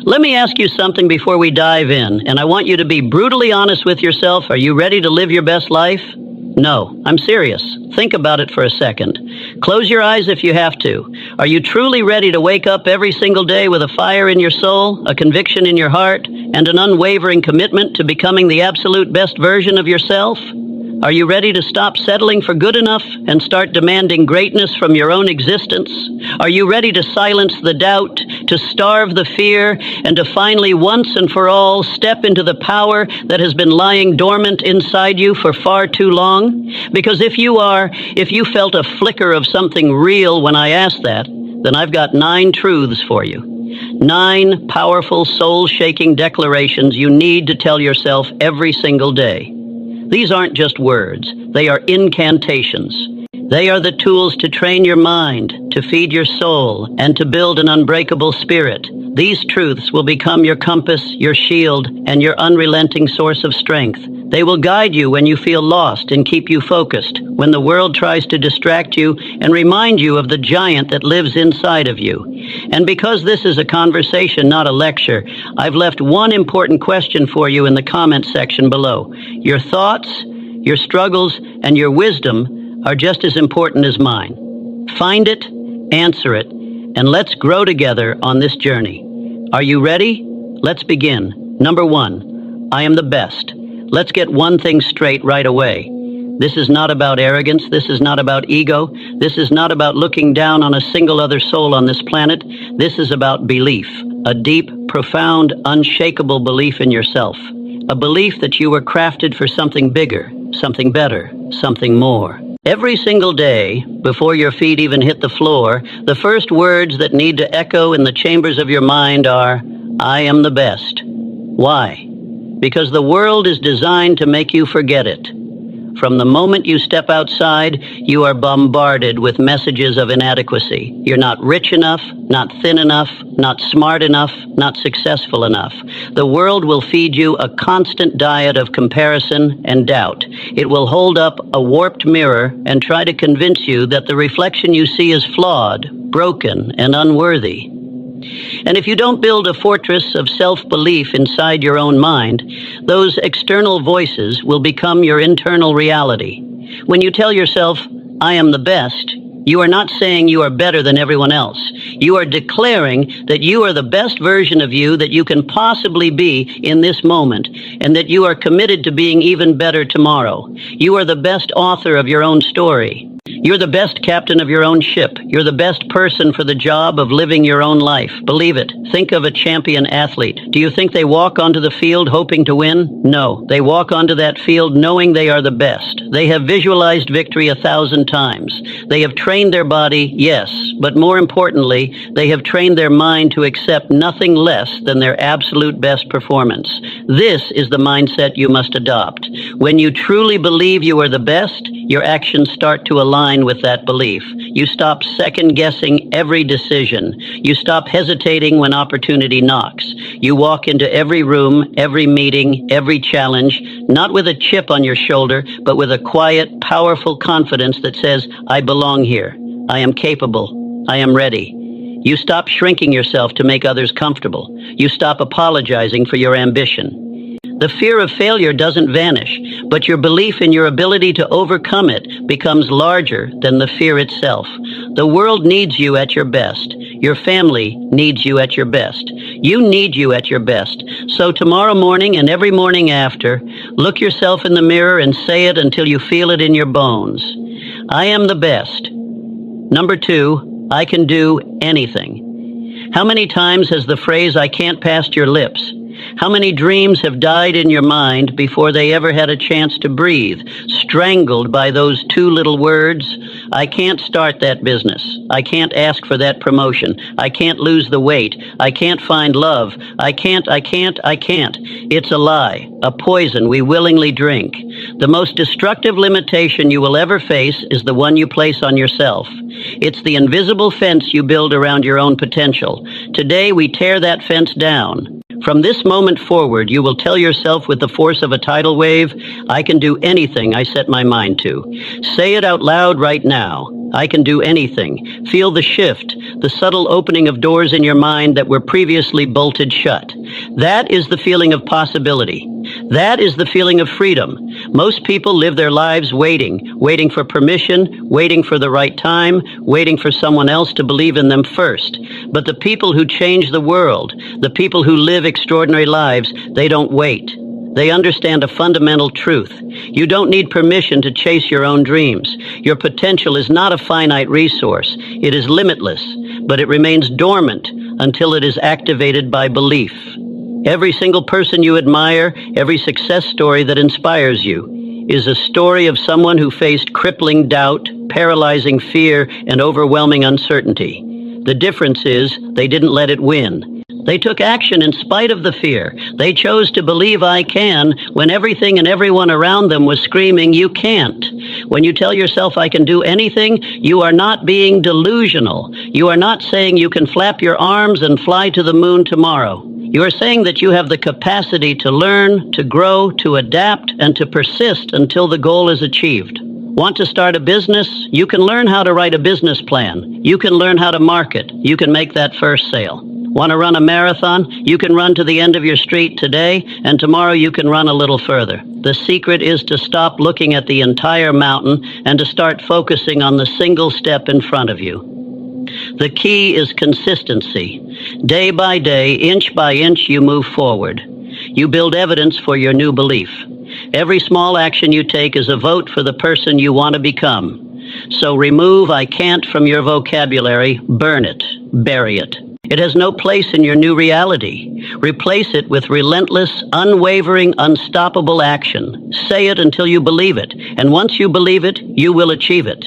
Let me ask you something before we dive in, and I want you to be brutally honest with yourself. Are you ready to live your best life? No, I'm serious. Think about it for a second. Close your eyes if you have to. Are you truly ready to wake up every single day with a fire in your soul, a conviction in your heart, and an unwavering commitment to becoming the absolute best version of yourself? Are you ready to stop settling for good enough and start demanding greatness from your own existence? Are you ready to silence the doubt, to starve the fear, and to finally once and for all step into the power that has been lying dormant inside you for far too long? Because if you felt a flicker of something real when I asked that, then I've got 9 truths for you. 9 powerful, soul-shaking declarations you need to tell yourself every single day. These aren't just words, they are incantations. They are the tools to train your mind, to feed your soul, and to build an unbreakable spirit. These truths will become your compass, your shield, and your unrelenting source of strength. They will guide you when you feel lost and keep you focused, when the world tries to distract you and remind you of the giant that lives inside of you. And because this is a conversation, not a lecture, I've left one important question for you in the comment section below. Your thoughts, your struggles, and your wisdom are just as important as mine. Find it, answer it, and let's grow together on this journey. Are you ready? Let's begin. Number 1, I am the best. Let's get one thing straight right away. This is not about arrogance. This is not about ego. This is not about looking down on a single other soul on this planet. This is about belief, a deep, profound, unshakable belief in yourself. A belief that you were crafted for something bigger, something better, something more. Every single day, before your feet even hit the floor, the first words that need to echo in the chambers of your mind are, I am the best. Why? Because the world is designed to make you forget it. From the moment you step outside, you are bombarded with messages of inadequacy. You're not rich enough, not thin enough, not smart enough, not successful enough. The world will feed you a constant diet of comparison and doubt. It will hold up a warped mirror and try to convince you that the reflection you see is flawed, broken, and unworthy. And if you don't build a fortress of self-belief inside your own mind, those external voices will become your internal reality. When you tell yourself, I am the best, you are not saying you are better than everyone else. You are declaring that you are the best version of you that you can possibly be in this moment, and that you are committed to being even better tomorrow. You are the best author of your own story. You're the best captain of your own ship. You're the best person for the job of living your own life. Believe it. Think of a champion athlete. Do you think they walk onto the field hoping to win? No. They walk onto that field knowing they are the best. They have visualized victory 1,000 times. They have trained their body, yes, but more importantly, they have trained their mind to accept nothing less than their absolute best performance. This is the mindset you must adopt. When you truly believe you are the best, your actions start to align with that belief. You stop second-guessing every decision. You stop hesitating when opportunity knocks. You walk into every room, every meeting, every challenge, not with a chip on your shoulder, but with a quiet, powerful confidence that says, I belong here. I am capable. I am ready. You stop shrinking yourself to make others comfortable. You stop apologizing for your ambition. The fear of failure doesn't vanish, but your belief in your ability to overcome it becomes larger than the fear itself. The world needs you at your best. Your family needs you at your best. You need you at your best. So tomorrow morning and every morning after, look yourself in the mirror and say it until you feel it in your bones. I am the best. Number 2, I can do anything. How many times has the phrase I can't pass your lips? How many dreams have died in your mind before they ever had a chance to breathe, strangled by those 2 little words? I can't start that business. I can't ask for that promotion. I can't lose the weight. I can't find love. I can't. It's a lie, a poison we willingly drink. The most destructive limitation you will ever face is the one you place on yourself. It's the invisible fence you build around your own potential. Today, we tear that fence down. From this moment forward, you will tell yourself with the force of a tidal wave, I can do anything I set my mind to. Say it out loud right now. I can do anything. Feel the shift, the subtle opening of doors in your mind that were previously bolted shut. That is the feeling of possibility. That is the feeling of freedom. Most people live their lives waiting for permission, waiting for the right time, waiting for someone else to believe in them first. But the people who change the world, the people who live extraordinary lives, they don't wait. They understand a fundamental truth. You don't need permission to chase your own dreams. Your potential is not a finite resource. It is limitless, but it remains dormant until it is activated by belief. Every single person you admire, every success story that inspires you, is a story of someone who faced crippling doubt, paralyzing fear, and overwhelming uncertainty. The difference is they didn't let it win. They took action in spite of the fear. They chose to believe I can when everything and everyone around them was screaming, you can't. When you tell yourself I can do anything, you are not being delusional. You are not saying you can flap your arms and fly to the moon tomorrow. You are saying that you have the capacity to learn, to grow, to adapt, and to persist until the goal is achieved. Want to start a business? You can learn how to write a business plan. You can learn how to market. You can make that first sale. Want to run a marathon? You can run to the end of your street today, and tomorrow you can run a little further. The secret is to stop looking at the entire mountain and to start focusing on the single step in front of you. The key is consistency. Day by day, inch by inch, you move forward. You build evidence for your new belief. Every small action you take is a vote for the person you want to become. So remove I can't from your vocabulary, burn it, bury it. It has no place in your new reality. Replace it with relentless, unwavering, unstoppable action. Say it until you believe it, and once you believe it, you will achieve it.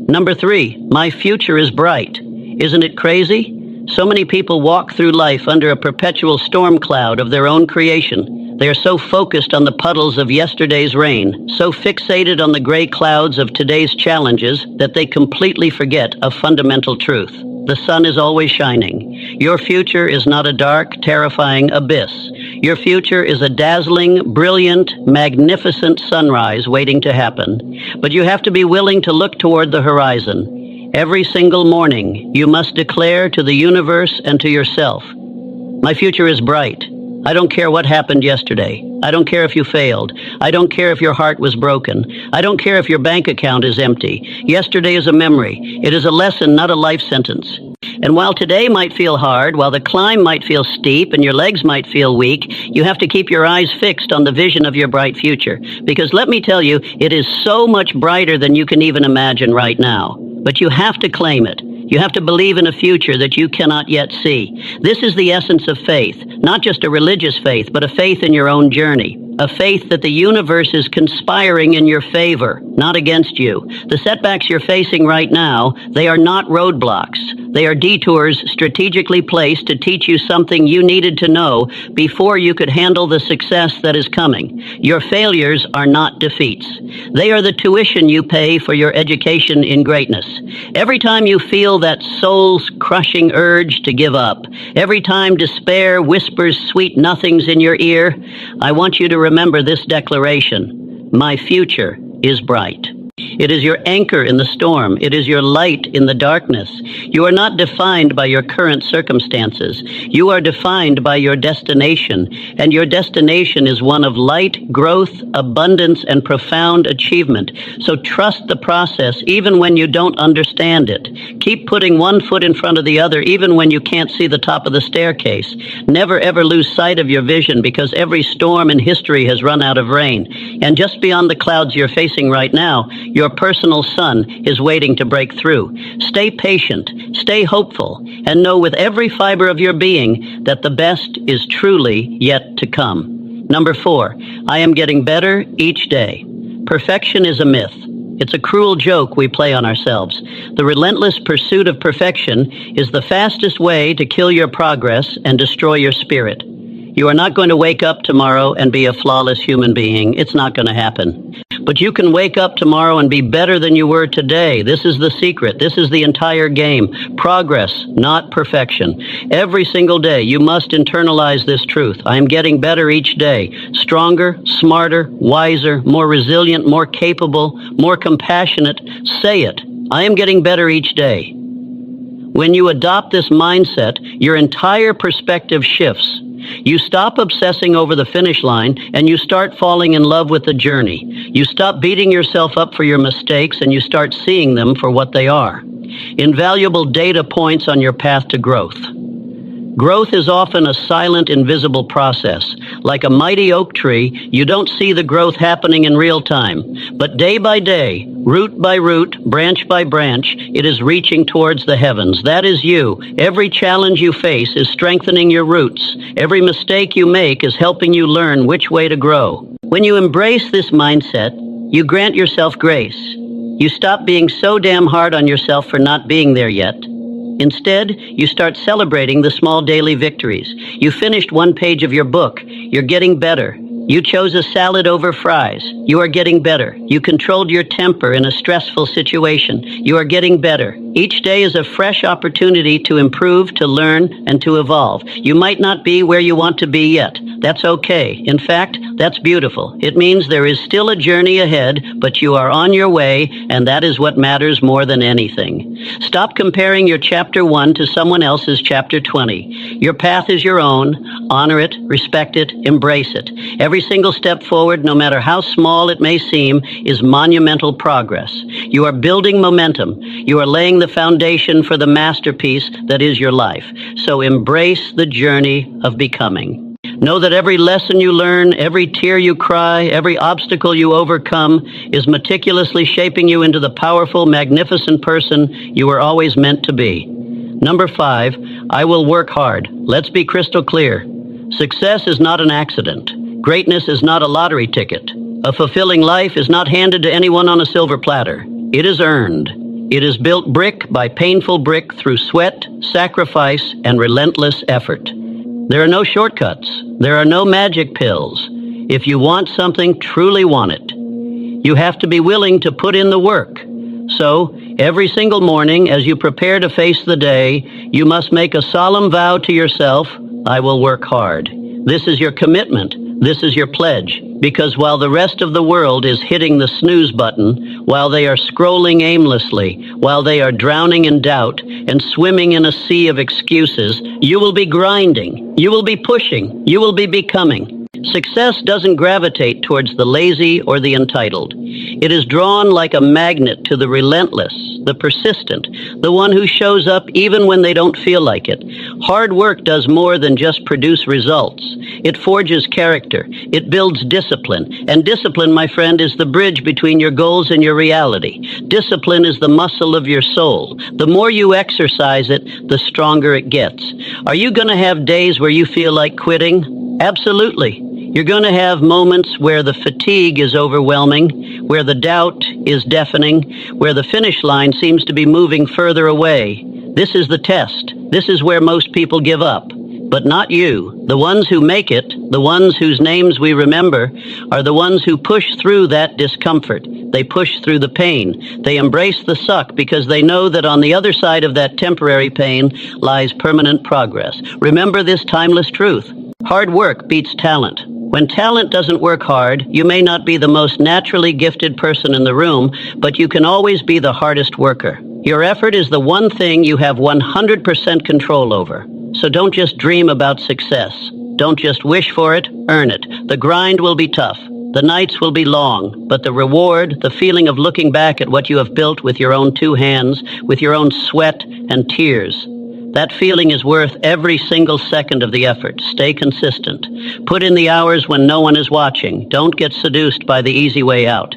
Number 3, my future is bright. Isn't it crazy? So many people walk through life under a perpetual storm cloud of their own creation. They are so focused on the puddles of yesterday's rain, so fixated on the gray clouds of today's challenges that they completely forget a fundamental truth. The sun is always shining. Your future is not a dark, terrifying abyss. Your future is a dazzling, brilliant, magnificent sunrise waiting to happen. But you have to be willing to look toward the horizon. Every single morning, you must declare to the universe and to yourself, my future is bright. I don't care what happened yesterday. I don't care if you failed. I don't care if your heart was broken. I don't care if your bank account is empty. Yesterday is a memory. It is a lesson, not a life sentence. And while today might feel hard, while the climb might feel steep and your legs might feel weak, you have to keep your eyes fixed on the vision of your bright future. Because let me tell you, it is so much brighter than you can even imagine right now. But you have to claim it. You have to believe in a future that you cannot yet see. This is the essence of faith, not just a religious faith, but a faith in your own journey. A faith that the universe is conspiring in your favor, not against you. The setbacks you're facing right now, they are not roadblocks. They are detours strategically placed to teach you something you needed to know before you could handle the success that is coming. Your failures are not defeats. They are the tuition you pay for your education in greatness. Every time you feel that soul-crushing urge to give up, every time despair whispers sweet nothings in your ear, I want you to remember this declaration: my future is bright. It is your anchor in the storm. It is your light in the darkness. You are not defined by your current circumstances. You are defined by your destination, and your destination is one of light, growth, abundance, and profound achievement. So trust the process even when you don't understand it. Keep putting one foot in front of the other even when you can't see the top of the staircase. Never ever lose sight of your vision, because every storm in history has run out of rain. And just beyond the clouds you're facing right now, your personal sun is waiting to break through. Stay patient, stay hopeful, and know with every fiber of your being that the best is truly yet to come. Number 4, I am getting better each day. Perfection is a myth. It's a cruel joke we play on ourselves. The relentless pursuit of perfection is the fastest way to kill your progress and destroy your spirit. You are not going to wake up tomorrow and be a flawless human being. It's not going to happen. But you can wake up tomorrow and be better than you were today. This is the secret. This is the entire game. Progress, not perfection. Every single day, you must internalize this truth. I am getting better each day. Stronger, smarter, wiser, more resilient, more capable, more compassionate. Say it. I am getting better each day. When you adopt this mindset, your entire perspective shifts. You stop obsessing over the finish line and you start falling in love with the journey. You stop beating yourself up for your mistakes and you start seeing them for what they are. Invaluable data points on your path to growth. Growth is often a silent, invisible process. Like a mighty oak tree, you don't see the growth happening in real time. But day by day, root by root, branch by branch, it is reaching towards the heavens. That is you. Every challenge you face is strengthening your roots. Every mistake you make is helping you learn which way to grow. When you embrace this mindset, you grant yourself grace. You stop being so damn hard on yourself for not being there yet. Instead, you start celebrating the small daily victories. You finished one page of your book. You're getting better. You chose a salad over fries. You are getting better. You controlled your temper in a stressful situation. You are getting better. Each day is a fresh opportunity to improve, to learn, and to evolve. You might not be where you want to be yet. That's okay. In fact, that's beautiful. It means there is still a journey ahead, but you are on your way, and that is what matters more than anything. Stop comparing your chapter 1 to someone else's chapter 20. Your path is your own. Honor it, respect it, embrace it. Every single step forward, no matter how small it may seem, is monumental progress. You are building momentum. You are laying the foundation for the masterpiece that is your life. So embrace the journey of becoming. Know that every lesson you learn, every tear you cry, every obstacle you overcome is meticulously shaping you into the powerful, magnificent person you were always meant to be. Number 5, I will work hard. Let's be crystal clear. Success is not an accident. Greatness is not a lottery ticket. A fulfilling life is not handed to anyone on a silver platter. It is earned. It is built brick by painful brick through sweat, sacrifice, and relentless effort. There are no shortcuts. There are no magic pills. If you want something, truly want it. You have to be willing to put in the work. So, every single morning, as you prepare to face the day, you must make a solemn vow to yourself, I will work hard. This is your commitment. This is your pledge. Because while the rest of the world is hitting the snooze button, while they are scrolling aimlessly, while they are drowning in doubt and swimming in a sea of excuses, you will be grinding. You will be pushing. You will be becoming. Success doesn't gravitate towards the lazy or the entitled. It is drawn like a magnet to the relentless, the persistent, the one who shows up even when they don't feel like it. Hard work does more than just produce results. It forges character. It builds discipline. And discipline, my friend, is the bridge between your goals and your reality. Discipline is the muscle of your soul. The more you exercise it, the stronger it gets. Are you going to have days where you feel like quitting? Absolutely. You're going to have moments where the fatigue is overwhelming, where the doubt is deafening, where the finish line seems to be moving further away. This is the test. This is where most people give up. But not you. The ones who make it, the ones whose names we remember, are the ones who push through that discomfort. They push through the pain. They embrace the suck because they know that on the other side of that temporary pain lies permanent progress. Remember this timeless truth. Hard work beats talent. When talent doesn't work hard, you may not be the most naturally gifted person in the room, but you can always be the hardest worker. Your effort is the one thing you have 100% control over. So don't just dream about success. Don't just wish for it, earn it. The grind will be tough. The nights will be long, but the reward, the feeling of looking back at what you have built with your own 2 hands, with your own sweat and tears, that feeling is worth every single second of the effort. Stay consistent. Put in the hours when no one is watching. Don't get seduced by the easy way out.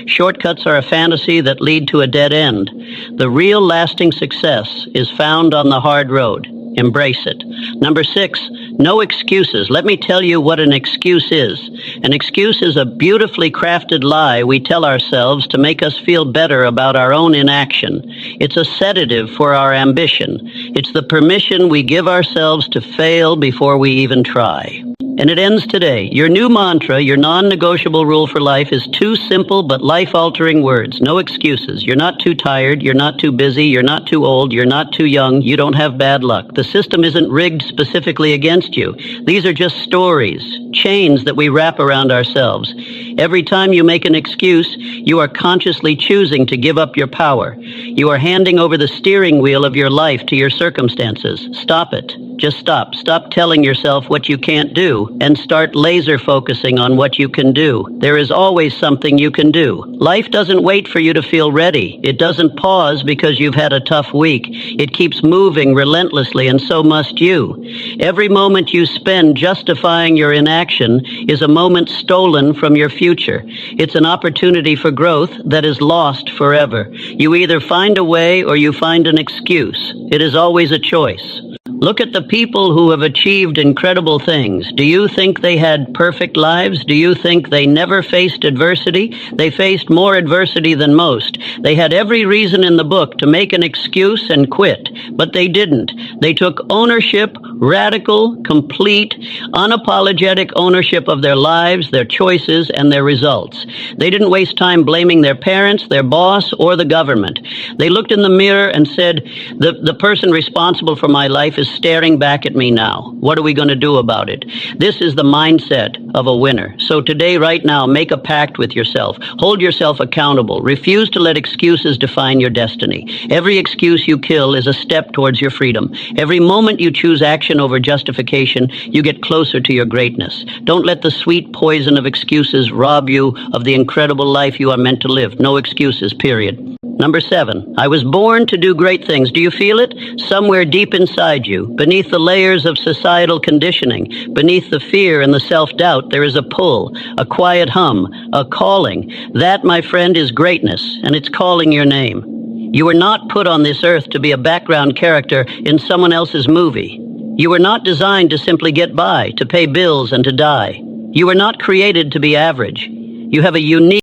Shortcuts are a fantasy that lead to a dead end. The real lasting success is found on the hard road. Embrace it. Number 6, no excuses. Let me tell you what an excuse is. An excuse is a beautifully crafted lie we tell ourselves to make us feel better about our own inaction. It's a sedative for our ambition. It's the permission we give ourselves to fail before we even try. And it ends today. Your new mantra, your non-negotiable rule for life is two simple but life-altering words. No excuses. You're not too tired. You're not too busy. You're not too old. You're not too young. You don't have bad luck. The system isn't rigged specifically against you. These are just stories, chains that we wrap around ourselves. Every time you make an excuse, you are consciously choosing to give up your power. You are handing over the steering wheel of your life to your circumstances. Stop it. Just stop. Stop telling yourself what you can't do and start laser focusing on what you can do. There is always something you can do. Life doesn't wait for you to feel ready. It doesn't pause because you've had a tough week. It keeps moving relentlessly, and so must you. Every moment you spend justifying your inaction is a moment stolen from your future. It's an opportunity for growth that is lost forever. You either find a way or you find an excuse. It is always a choice. Look at the people who have achieved incredible things. Do you think they had perfect lives? Do you think they never faced adversity? They faced more adversity than most. They had every reason in the book to make an excuse and quit, but they didn't. They took ownership, radical, complete, unapologetic ownership of their lives, their choices, and their results. They didn't waste time blaming their parents, their boss, or the government. They looked in the mirror and said, the person responsible for my life is staring back at me now. What are we going to do about it? This is the mindset of a winner. So today, right now, make a pact with yourself. Hold yourself accountable. Refuse to let excuses define your destiny. Every excuse you kill is a step towards your freedom. Every moment you choose action over justification, you get closer to your greatness. Don't let the sweet poison of excuses rob you of the incredible life you are meant to live. No excuses, period. Number 7, I was born to do great things. Do you feel it? Somewhere deep inside you, beneath the layers of societal conditioning, beneath the fear and the self-doubt, there is a pull, a quiet hum, a calling. That, my friend, is greatness, and it's calling your name. You were not put on this earth to be a background character in someone else's movie. You were not designed to simply get by, to pay bills and to die. You were not created to be average. You have a unique